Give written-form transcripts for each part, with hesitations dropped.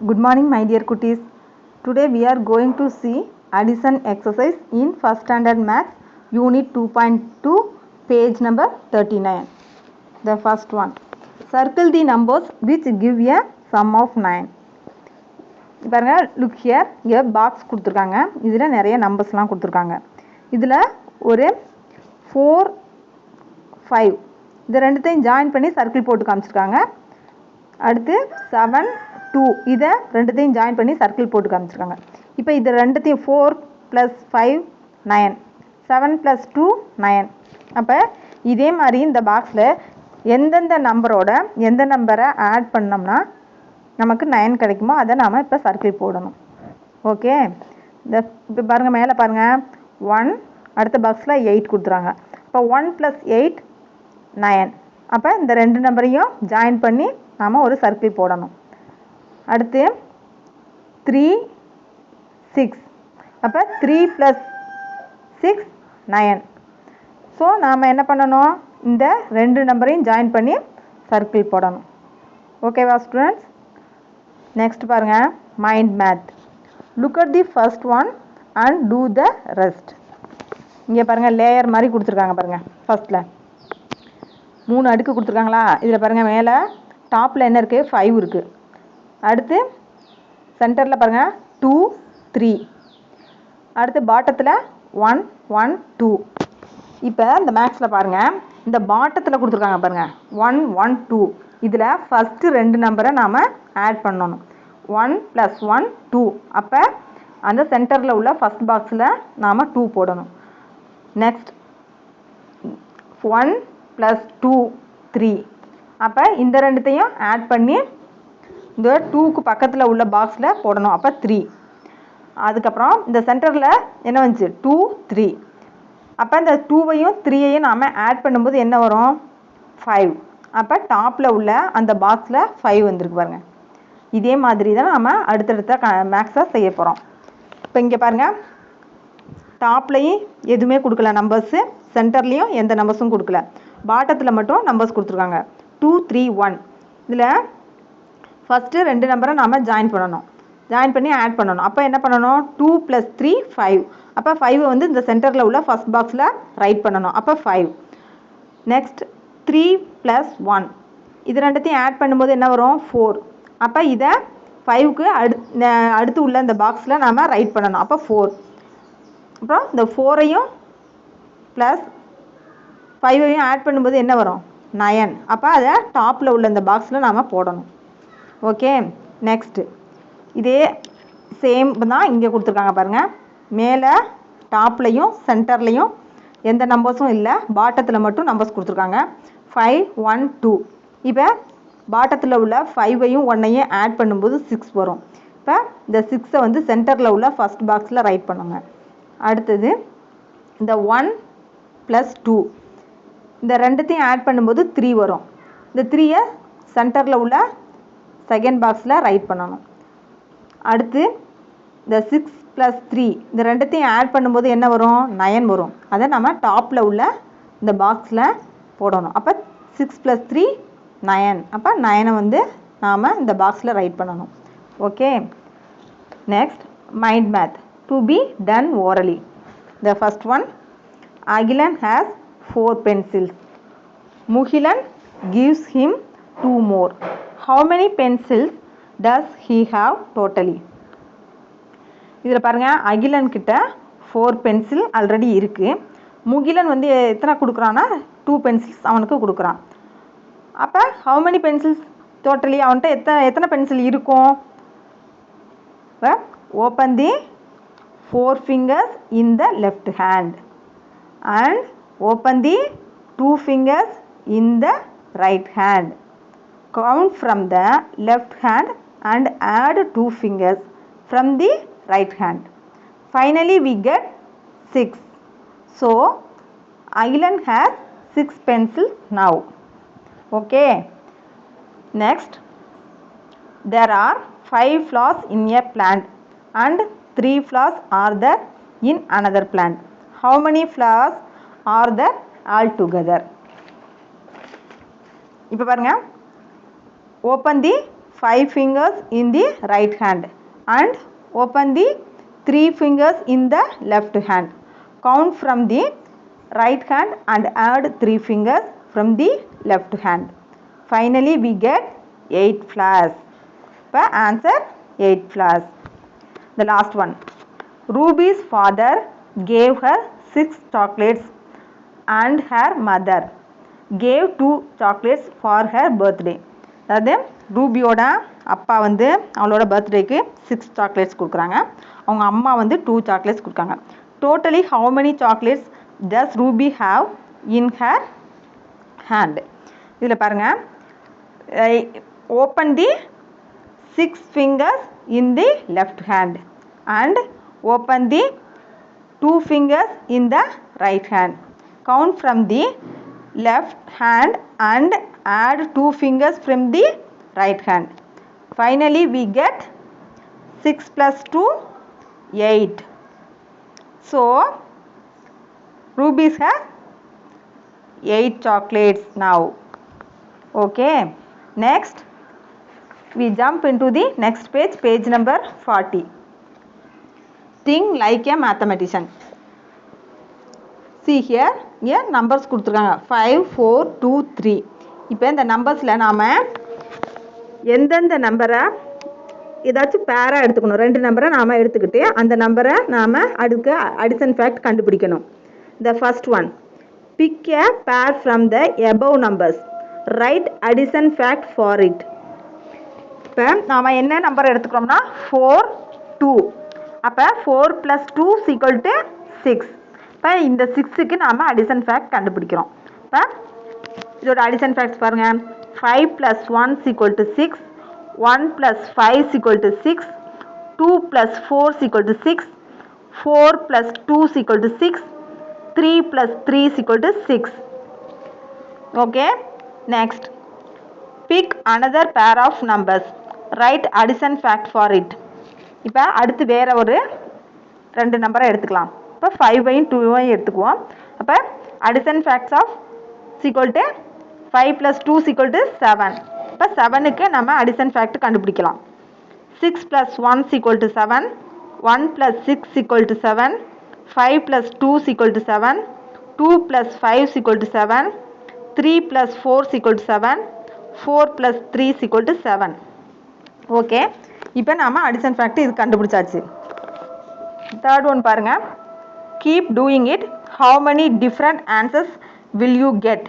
Good morning, my dear cuties. Today we are going to see addition exercise in first standard maths unit 2.2 page number 39. The first one, circle the numbers which give a sum of 9. பாருங்க, look here, இங்கே box கொடுத்துருக்காங்க. இதில் நிறைய நம்பர்ஸ்லாம் கொடுத்துருக்காங்க. இதில் ஒரு 4, 5 இது ரெண்டுத்தையும் ஜாயின் பண்ணி சர்க்கிள் போட்டு காமிச்சிருக்காங்க. அடுத்து 7, 2 இதை ரெண்டுத்தையும் ஜாயின் பண்ணி சர்க்கிள் போட்டு காமிச்சிருக்காங்க. இப்போ இது ரெண்டுத்தையும் 4 + 5 9, 7 + 2 9. அப்போ இதே மாதிரி இந்த பாக்ஸில் எந்தெந்த நம்பரோட எந்த நம்பரை ஆட் பண்ணோம்னா நமக்கு 9 கிடைக்குமோ அதை நாம் இப்போ சர்க்கிள் போடணும். ஓகே, இப்போ பாருங்கள், மேலே பாருங்கள் 1, அடுத்த பாக்ஸில் 8 கொடுத்துறாங்க. இப்போ 1 + 8 9. அப்போ இந்த ரெண்டு நம்பரையும் ஜாயின் பண்ணி நாம் ஒரு சர்க்கிள் போடணும். அடுத்து 3, 6. அப்போ 3 + 6 9. ஸோ நாம் என்ன பண்ணணும், இந்த ரெண்டு நம்பரையும் ஜாயின் பண்ணி சர்க்கிள் போடணும். ஓகேவா ஸ்டூடெண்ட்ஸ்? நெக்ஸ்ட் பாருங்கள், mind math. Look at the first one and to the rest. இங்கே பாருங்கள், லேயர் மாதிரி கொடுத்துருக்காங்க பாருங்கள். ஃபர்ஸ்ட்டில் 3 அடுக்கு கொடுத்துருக்காங்களா? இதில் பாருங்கள், மேலே டாப்பில் என்ன இருக்குது, 5 இருக்குது. அடுத்து சென்டரில் பாருங்கள் 2, 3. அடுத்து பாட்டத்தில் 1, 1, 2. இப்போ இந்த மேக்ஸில் பாருங்கள், இந்த பாட்டத்தில் கொடுத்துருக்காங்க பாருங்கள் 1, 1, 2. இதில் ஃபஸ்ட்டு ரெண்டு நம்பரை நாம் ஆட் பண்ணணும். 1 + 1 2. அப்போ அந்த சென்டரில் உள்ள ஃபஸ்ட் பாக்ஸில் நாம் 2 போடணும். நெக்ஸ்ட் 1 + 2 3. அப்போ இந்த ரெண்டுத்தையும் ஆட் பண்ணி இந்த 2க்கு பக்கத்தில் உள்ள பாக்ஸில் போடணும். அப்போ 3. அதுக்கப்புறம் இந்த சென்டரில் என்ன வந்துச்சு, 2, 3. அப்போ இந்த 2வையும் 3ஐயும் நாம் ஆட் பண்ணும்போது என்ன வரும், 5. அப்போ டாப்பில் உள்ள அந்த பாக்ஸில் 5 வந்துருக்கு பாருங்கள். இதே மாதிரி தான் நாம் அடுத்தடுத்த மேக்ஸை செய்ய போகிறோம். இப்போ இங்கே பாருங்கள், டாப்லையும் எதுவுமே கொடுக்கல நம்பர்ஸு, சென்டர்லேயும் எந்த நம்பர்ஸும் கொடுக்கல, பாட்டத்தில் மட்டும் நம்பர்ஸ் கொடுத்துருக்காங்க 2, 3, 1. இதில் ஃபஸ்ட்டு ரெண்டு நம்பரை நாம் ஜாயின் பண்ணணும், ஜாயின் பண்ணி ஆட் பண்ணணும். அப்போ என்ன பண்ணணும், 2 + 3 5. அப்போ 5 வந்து இந்த சென்டரில் உள்ள ஃபஸ்ட் பாக்ஸில் ரைட் பண்ணணும். அப்போ 5. நெக்ஸ்ட் 3 + 1. இது ரெண்டுத்தையும் ஆட் பண்ணும்போது என்ன வரும், 4. அப்போ இதை 5க்கு அடுத்து உள்ள இந்த பாக்ஸில் நாம் ரைட் பண்ணணும். அப்போ 4. அப்புறம் இந்த 4ஐயும் ப்ளஸ் 5ஐயும் ஆட் பண்ணும்போது என்ன வரும், 9. அப்போ அதை டாப்பில் உள்ள இந்த பாக்ஸில் நாம் போடணும். ஓகே, நெக்ஸ்ட்டு இதே சேம் தான் இங்கே கொடுத்துருக்காங்க பாருங்கள். மேலே டாப்லையும் சென்டர்லேயும் எந்த நம்பர்ஸும் இல்லை, பாட்டத்தில் மட்டும் நம்பர்ஸ் கொடுத்துருக்காங்க 5, 1, 2. இப்போ பாட்டத்தில் உள்ள 5ஐயும் 1ஐயும் ஆட் பண்ணும்போது 6 வரும். இப்போ இந்த 6ஐ வந்து சென்டரில் உள்ள ஃபஸ்ட் பாக்ஸில் ரைட் பண்ணுங்க. அடுத்தது இந்த 1 + 2. இந்த ரெண்டுத்தையும் ஆட் பண்ணும்போது 3 வரும். இந்த 3ஐ சென்டரில் உள்ள செகண்ட் பாக்ஸில் ரைட் பண்ணணும். அடுத்து இந்த 6 + 3. இந்த ரெண்டுத்தையும் ஆட் பண்ணும்போது என்ன வரும், 9 வரும். அதை நம்ம டாப்பில் உள்ள இந்த பாக்ஸில் போடணும். அப்போ 6 + 3 9. அப்போ 9ஐ வந்து நாம் இந்த பாக்ஸில் ரைட் பண்ணணும். Okay, next mind math to be done orally. The first one, Agilan has 4 pencils. Muhilan gives him 2 more. How many pencils does he have totally? இதில் பாருங்கள், அகிலன் கிட்ட 4 பென்சில் ஆல்ரெடி இருக்குது. முகிலன் வந்து எத்தனை கொடுக்குறான்னா 2 பென்சில்ஸ் அவனுக்கு கொடுக்குறான். அப்போ ஹவு மெனி பென்சில்ஸ் டோட்டலி, அவன்கிட்ட எத்தனை பென்சில் இருக்கும். Open the 4 fingers in the left hand and open the 2 fingers in the right hand. Count from the left hand and add 2 fingers from the right hand. Finally we get 6. So Agilan has 6 pencils now. Okay, next, there are 5 flowers in a plant and 3 flowers are there in another plant. How many flowers are there altogether? இப்போ பாருங்கள், open the 5 fingers in the right hand and open the 3 fingers in the left hand. Count from the right hand and add 3 fingers from the left hand. Finally we get 8 flowers. Answer 8 flowers. The last one. Ruby's father gave her 6 chocolates and her mother gave 2 chocolates for her birthday. அதாவது ரூபியோட அப்பா வந்து அவளோட பர்த்டேக்கு 6 chocolates கொடுக்குறாங்க, அவங்க அம்மா வந்து 2 chocolates கொடுக்காங்க. Totally how many chocolates does Ruby have in her hand? இதில் பாருங்கள், open the 6 fingers in the left hand and open the 2 fingers in the right hand. Count from the left hand and add 2 fingers from the right hand. Finally we get 6 plus 2 8. So Ruby's has 8 chocolates now. Okay, next we jump into the next page, page number 40. Think like a mathematician. See here, here numbers கொடுத்துருக்காங்க 5 4 2 3. இப்போ இந்த நம்பர்ஸில் நாம் எந்தெந்த நம்பரை ஏதாச்சும் பேராக எடுத்துக்கணும், 2 நம்பரை நாம் எடுத்துக்கிட்டு அந்த நம்பரை நாம் அதுக்கு அடிஷன் ஃபேக்ட் கண்டுபிடிக்கணும். The first one, pick a pair from the above numbers, write addition fact for it. இப்போ நாம் என்ன நம்பர் எடுத்துக்கிறோம்னா 4 2. அப்போ 4 + 2 = 6. இப்போ இந்த 6க்கு நாம் அடிஷன் ஃபேக்ட் கண்டுபிடிக்கிறோம். இப்போ இதோட அடிஷன் ஃபேக்ட்ஸ் பாருங்கள், 5 + 1 = 6, 1 + 5 = 6, 2 + 4 = 6, 4 + 2 = 6, 3 + 3 = 6. Okay, next pick another pair of numbers, write addition fact for it. இப்போ அடுத்து வேறு ஒரு 2 நம்பரை எடுத்துக்கலாம். இப்போ 5ஐயும் 2ஐயும் எடுத்துக்குவோம். அப்போ அடிஷன் ஃபேக்ட்ஸ் ஆஃப் = 5 + 2 = 7. இப்போ 7க்கு நம்ம அடிஷன் ஃபேக்ட் கண்டுபிடிக்கலாம். 6 + 1 = 7, 1 + 6 = 7, 5 + 2 = 7, 2 + 5 = 7, 3 + 4 = 7, 4 + 3 = 7. ஓகே, இப்போ நாம் அடிஷன் ஃபேக்ட் இது கண்டுபிடிச்சாச்சு. தேர்ட் ஒன் பாருங்கள், keep doing it, how many different answers will you get?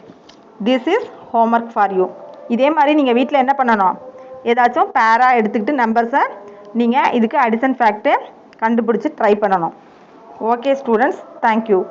This is homework for you. இதே மாதிரி நீங்கள் வீட்டில் என்ன பண்ணணும், ஏதாச்சும் பேராக எடுத்துக்கிட்டு நம்பர்ஸை நீங்கள் இதுக்கு அடிஷன் ஃபேக்ட்டு கண்டுபிடிச்சி ட்ரை பண்ணணும். Okay students, thank you.